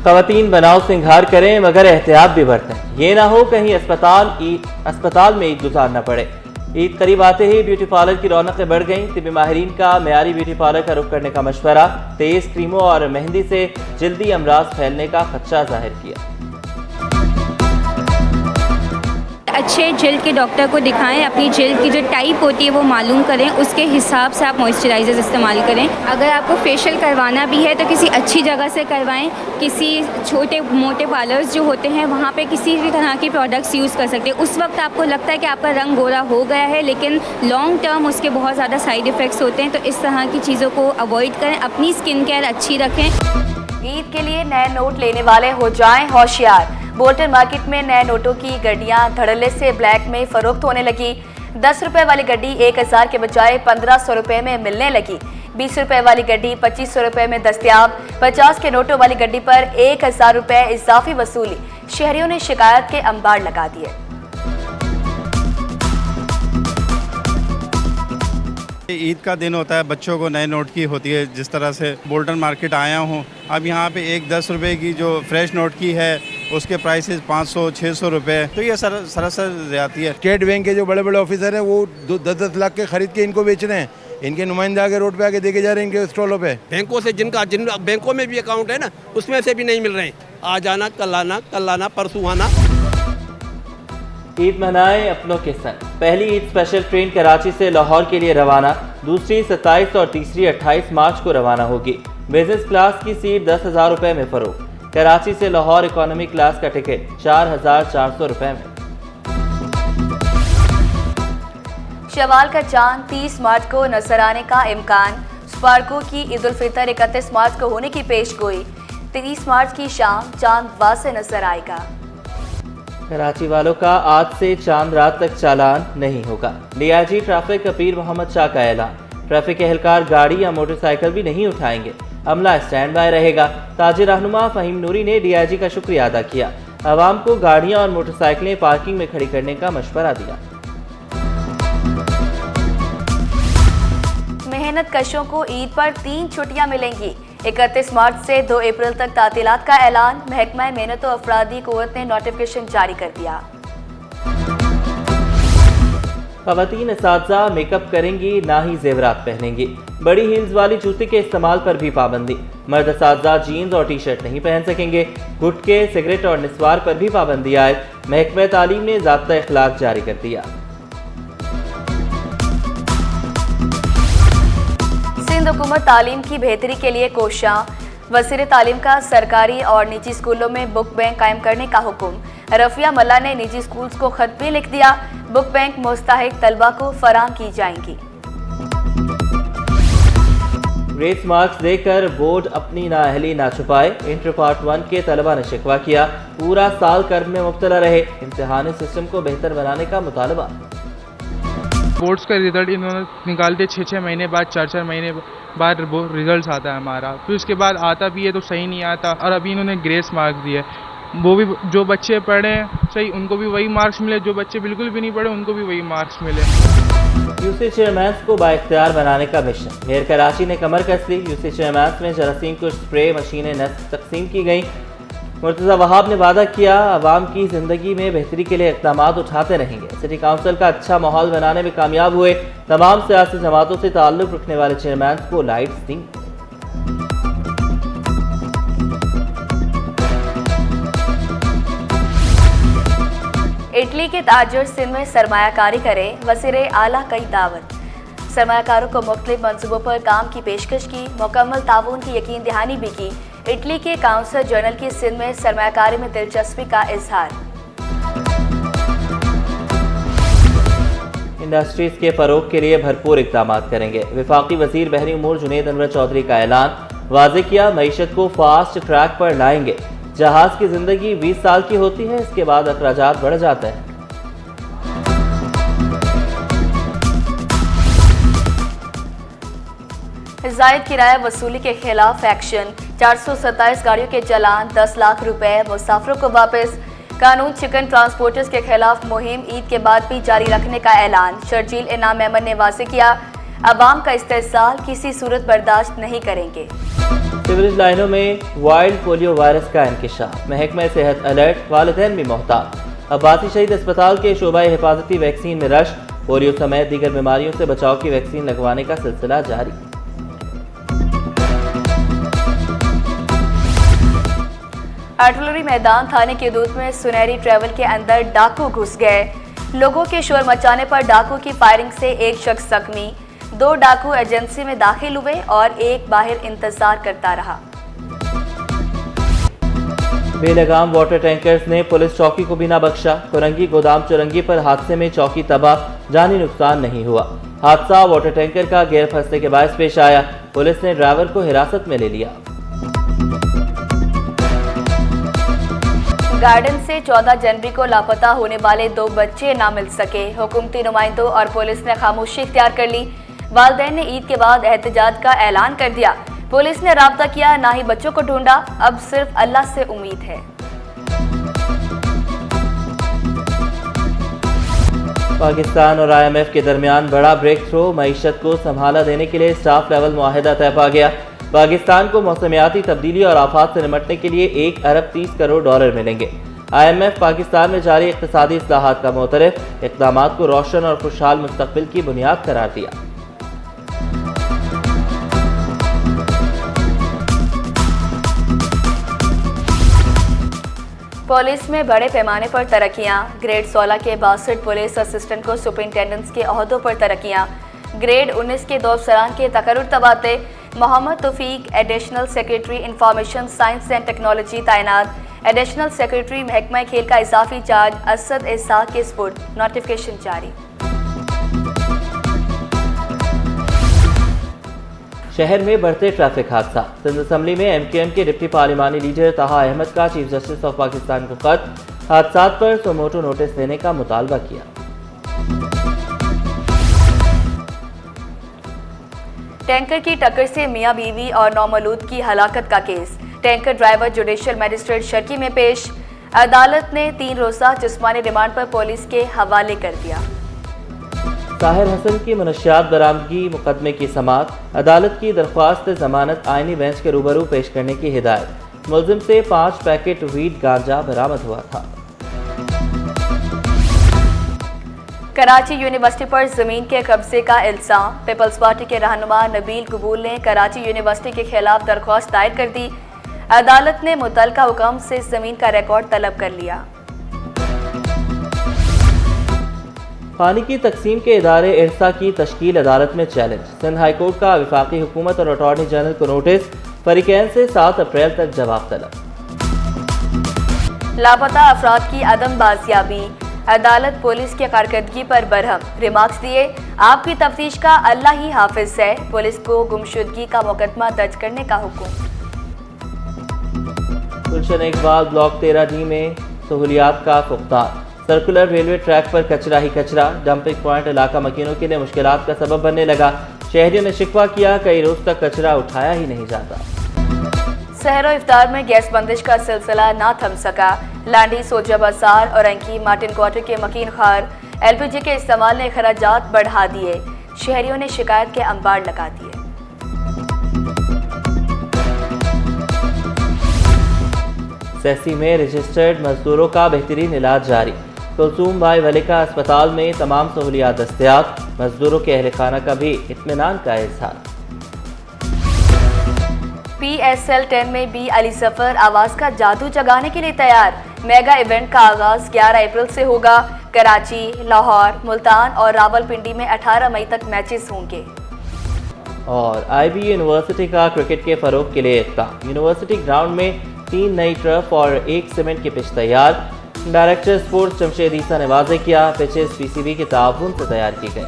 खवातीन बनाव सिंगार करें मगर एहतियात भी बरतें। ये ना हो कहीं अस्पताल में ईद गुजारना पड़े। ईद करीब आते ही ब्यूटी पार्लर की रौनकें बढ़ गईं। तिब्बी माहिरीन का मेयारी ब्यूटी पार्लर का रुख करने का मशवरा। तेज क्रीमों और मेहंदी से जल्दी अमराज फैलने का खदशा जाहिर किया। अच्छे जेल के डॉक्टर को दिखाएं, अपनी जेल की जो टाइप होती है वो मालूम करें, उसके हिसाब से आप मॉइस्चराइज़र इस्तेमाल करें। अगर आपको फेशियल करवाना भी है तो किसी अच्छी जगह से करवाएं। किसी छोटे मोटे पार्लर्स जो होते हैं वहाँ पे किसी भी तरह के प्रोडक्ट्स यूज़ कर सकते हैं। उस वक्त आपको लगता है कि आपका रंग गोरा हो गया है, लेकिन लॉन्ग टर्म उसके बहुत ज़्यादा साइड इफ़ेक्ट्स होते हैं, तो इस तरह की चीज़ों को अवॉइड करें। अपनी स्किन केयर अच्छी रखें। ईद के लिए नए नोट लेने वाले हो जाएं होशियार। बोल्टन मार्केट में नए नोटों की गड्डियां धड़ल्ले से ब्लैक में फरोख्त होने लगी। 10 रुपए वाली गड्डी 1000 के बजाय 1500 रुपए में मिलने लगी। 20 रुपए वाली गड्डी 2500 रुपए में दस्तयाब। 50 के नोटों वाली गड्डी पर 1000 रुपए इजाफी वसूली। शहरियों ने शिकायत के अंबार लगा दिए। ईद का दिन होता है, बच्चों को नए नोट की होती है। जिस तरह से बोल्टन मार्केट आया हूँ, अब यहाँ पे एक 10 रुपए की जो फ्रेश नोट की है उसके प्राइसेस 500-600 रुपए, तो ये सरासर ज़्यादती है। स्टेट बैंक के जो बड़े बड़े ऑफिसर हैं वो 10-10 लाख के खरीद के इनको बेच रहे हैं। इनके नुमाइंदे आगे रोड पे आके देखे जा रहे हैं इनके स्टॉलों पे। बैंकों से जिन बैंकों में भी अकाउंट है ना, उसमें से भी नहीं मिल रहे हैं। आज आना कल आना परसों आना। ईद मनाएं अपनों के संग। पहली ईद स्पेशल ट्रेन कराची से लाहौर के लिए रवाना। दूसरी 27 और तीसरी 28 मार्च को रवाना होगी। बिजनेस क्लास की सीट 10,000 रुपए में फरोख्त। कराची से लाहौर इकोनॉमी क्लास का टिकट 4,400 रुपए में। शवाल का चांद 30 मार्च को नजर आने का इम्कान। स्पार्को की ईद उल फितर 31 मार्च को होने की पेशगोई। 30 मार्च की शाम चांद वासे नजर आएगा। कराची वालों का आज से चांद रात तक चालान नहीं होगा। डीआईजी ट्रैफिक पीर मोहम्मद शाह का ऐलान। ट्रैफिक एहलकार गाड़ी या मोटरसाइकिल भी नहीं उठाएंगे। अमला स्टैंड बाय रहेगा। ताजिर रहनुमा फहीम नूरी ने डीआईजी का शुक्रिया अदा किया। आवाम को गाड़ियां और मोटरसाइकिलें पार्किंग में खड़ी करने का मशवरा दिया। मेहनत कशों को ईद पर 3 छुट्टियां मिलेंगी। 31 मार्च से 2 अप्रैल तक तातीलात का ऐलान। महकमा मेहनत और अफरादी कुव्वत ने नोटिफिकेशन जारी कर दिया। खवातीन असातिज़ा मेकअप करेंगी, ना ही जेवरात पहनेंगी। बड़ी हील्स वाली जूते के इस्तेमाल पर भी पाबंदी। मर्द असातिज़ा जीन्स और टी शर्ट नहीं पहन सकेंगे। गुटखे, सिगरेट और निस्वार पर भी पाबंदी आयद। महकमा तालीम ने ज़ाब्ता इखलाक जारी कर दिया। सिंध हुकूमत तालीम की बेहतरी के लिए कोशां। वज़ीर तालीम का सरकारी और निजी स्कूलों में बुक बैंक कायम करने का हुक्म। रफिया मल्ला ने निजी स्कूल्स को खत भी लिख दिया। बुक बैंक मुस्तहिक तलबा को फराहम की जाएंगी। ग्रेस मार्क्स देकर बोर्ड अपनी नाअहली ना छुपाए। इंटर पार्ट 1 के तलबा ने शिकवा किया। पूरा साल कर्ज में मुब्तला रहे। इम्तिहानी सिस्टम को बेहतर बनाने का मुतालबा। बोर्ड्स का रिजल्ट इन्होंने निकालते 6-6 महीने बाद, 4-4 महीने बाद रिजल्ट आता है हमारा। फिर उसके बाद आता भी है तो सही नहीं आता। और अभी इन्होंने ग्रेस मार्क्स दिए। वो भी जो बच्चे पढ़े सही उनको भी वही मार्क्स मिले, जो बच्चे बिल्कुल भी नहीं पढ़े उनको भी वही मार्क्स मिले। यूसी चेयरमैन को बाइख्तियार बनाने का मिशन। मेयर कराची ने कमर कस ली। यूसी चेयरमैन में जरासीम को स्प्रे मशीनें तकसीम की गई। मुर्तज़ा वहाब ने वादा किया आवाम की ज़िंदगी में बेहतरी के लिए इक़दाम उठाते रहेंगे। सिटी काउंसिल का अच्छा माहौल बनाने में कामयाब हुए। तमाम सियासी जमातों से ताल्लुक़ रखने वाले चेयरमैन को लाइट्स दी। इटली के ताजर सिंध में सरमायाकारी करें। वज़ीर आला की दावत। सरमायाकारों को मुख्तलिफ मंसूबों पर काम की पेशकश की। मुकम्मल ताउन की यकीन दहानी भी की। इटली के काउंसिल जनरल की सिंध में सरमायाकारी में दिलचस्पी का इजहार। इंडस्ट्रीज के फरोग के लिए भरपूर इक़दाम करेंगे। वफाकी वज़ीर बहरी उमूर जुनैद अनवर चौधरी का ऐलान। वाज़े किया मईशत को फास्ट ट्रैक पर लाएंगे। जहाज की जिंदगी 20 साल की होती है, इसके बाद अखराजात बढ़ जाते हैं। जायद किराया वसूली के खिलाफ एक्शन। 427 गाड़ियों के चालान, 10 लाख रुपए मुसाफिरों को वापस। कानून चिकन ट्रांसपोर्टर्स के खिलाफ मुहिम ईद के बाद भी जारी रखने का ऐलान। शर्जील इनाम मेमन ने वाज़े किया अवाम का इस्तेहसाल किसी सूरत बर्दाश्त नहीं करेंगे। सीवरेज लाइनों में वाइल्ड पोलियो वायरस का इंकिशाफ, महकमा सेहत अलर्ट, वालिदैन भी मोहतात। अब्बासी शहीद अस्पताल के शोबा हिफाजती वैक्सीन में रश, पोलियो समेत दीगर बीमारियों से बचाव की वैक्सीन लगवाने का सिलसिला जारी। आर्टिलरी मैदान थाने की हदूद में सुनहरी ट्रैवल के अंदर डाकू घुस गए। लोगों के शोर मचाने पर डाकू की फायरिंग से एक शख्स जख्मी। 2 डाकू एजेंसी में दाखिल हुए और एक बाहर इंतजार करता रहा। बेलगाम वाटर टैंकर्स ने पुलिस चौकी को भी ना बख्शा। कुरंगी गोदाम चुरंगी पर हादसे में चौकी तबाह, जानी नुकसान नहीं हुआ। हादसा वाटर टैंकर का गियर फंसने के बायस पेश आया। पुलिस ने ड्राइवर को हिरासत में ले लिया। गार्डन से 14 जनवरी को लापता होने वाले 2 बच्चे ना मिल सके। हुकूमती नुमाइंदों और पुलिस ने खामोशी इख्तियार कर ली। वालिदैन ने ईद के बाद एहतजाज का ऐलान कर दिया। पुलिस ने राब्ता किया, ना ही बच्चों को ढूंढा। अब सिर्फ अल्लाह से उम्मीद है। पाकिस्तान और IMF के दरमियान बड़ा ब्रेक थ्रू, मईशत को संभाला देने के लिए स्टाफ लेवल मुआहिदा तय पा गया। पाकिस्तान को मौसमियाती तब्दीली और आफात से निपटने के लिए $1 अरब 30 करोड़ मिलेंगे। IMF पाकिस्तान में जारी इक़्तिसादी इस्लाहात का मोतरफ, इक़दामात को रोशन और खुशहाल मुस्तक़बिल की बुनियाद करार दिया। पुलिस में बड़े पैमाने पर तरक्कियां, ग्रेड 16 के 62 पुलिस असिस्टेंट को सुपरिंटेंडेंट्स के ओहदों पर तरक्कियां, ग्रेड 19 के 2 अफसरान के तकर्रुर तबादले, Mohammad Taufiq additional secretary information science and technology तैनात, एडिशनल सेक्रेटरी महकमा खेल का इजाफी चार्ज असद इसाक के स्पुर्द, नोटिफिकेशन जारी। शहर में बढ़ते ट्रैफिक हादसा, सिंध असम्बली में MQM के डिप्टी पार्लिमानी लीडर ताहा अहमद का चीफ जस्टिस ऑफ पाकिस्तान को खत, हादसात पर सुमोटो नोटिस देने का मुतालबा किया। टैंकर की टक्कर से मियां बीवी और नौमलूद की हलाकत का case, tanker driver judicial magistrate Sharki में पेश। अदालत ने 3 रोज़ा जिस्मानी रिमांड पर पुलिस के हवाले कर दिया। ताहिर हसन की मनशियात बरामदगी मुकदमे की समाअत, अदालत की दरख्वास्त जमानत आईनी बेंच के रूबरू पेश करने की हिदायत। मुलजिम से 5 पैकेट वीड गांजा बरामद हुआ था। कराची यूनिवर्सिटी पर जमीन के कब्जे का इल्जाम, पीपल्स पार्टी के रहनुमा नबील कबूल ने कराची यूनिवर्सिटी के खिलाफ दरख्वास्त दायर कर दी। अदालत ने मुतल्लिका हुक्म से जमीन का रिकॉर्ड तलब कर लिया। पानी की तकसीम के इदारे इरसा की तश्कील अदालत में चैलेंज, सिंध हाई कोर्ट का वफाकी हुकूमत और अटॉर्नी जनरल को नोटिस, फरीकैन से 7 अप्रैल तक जवाब तलब। लापता अफराद की अदम बाजियाबी, अदालत पुलिस की कारकर्दगी पर बरहम, रिमार्क्स दिए, आपकी तफ्तीश का अल्लाह ही हाफिज है, पुलिस को गुमशुदगी का मुकदमा दर्ज करने का हुक्म। गुलशन इकबाल ब्लॉक 13D में सहूलियात का फुकदान, सर्कुलर रेलवे ट्रैक पर कचरा ही कचरा, डंपिंग पॉइंट इलाका मकीनों के लिए मुश्किलात का सबब बनने लगा। शहरियों ने शिकवा किया, कई रोज तक कचरा उठाया ही नहीं जाता। सहर और इफ्तार में गैस बंदिश का सिलसिला ना थम सका। लांडी, सोजा बाजार और अंकी मार्टिन क्वार्टर के मकीन खार, LPG के इस्तेमाल ने खराजात बढ़ा दिए। शहरियों ने शिकायत के अंबार लगा दिए। सहसी में रजिस्टर्ड मजदूरों का बेहतरीन इलाज जारी, कुलसूम भाई वलिका अस्पताल में तमाम सहूलियात दस्तयाब, मजदूरों के अहल खाना का भी इत्मीनान का इजहार। PSL 10 में बी अली सफर आवाज का जादू जगाने के लिए तैयार। मेगा इवेंट का आगाज 11 अप्रैल से होगा। कराची, लाहौर, मुल्तान और रावलपिंडी में 18 मई तक मैचेस होंगे। और IB यूनिवर्सिटी का क्रिकेट के फरोग के लिए इक़दाम, यूनिवर्सिटी ग्राउंड में 3 नई ट्रफ और 1 सीमेंट की पिच तैयार। डायरेक्टर स्पोर्ट्स जमशेद ईसा ने वाज़ेह किया, पिचेस PCB के ताउन से तैयार की गई।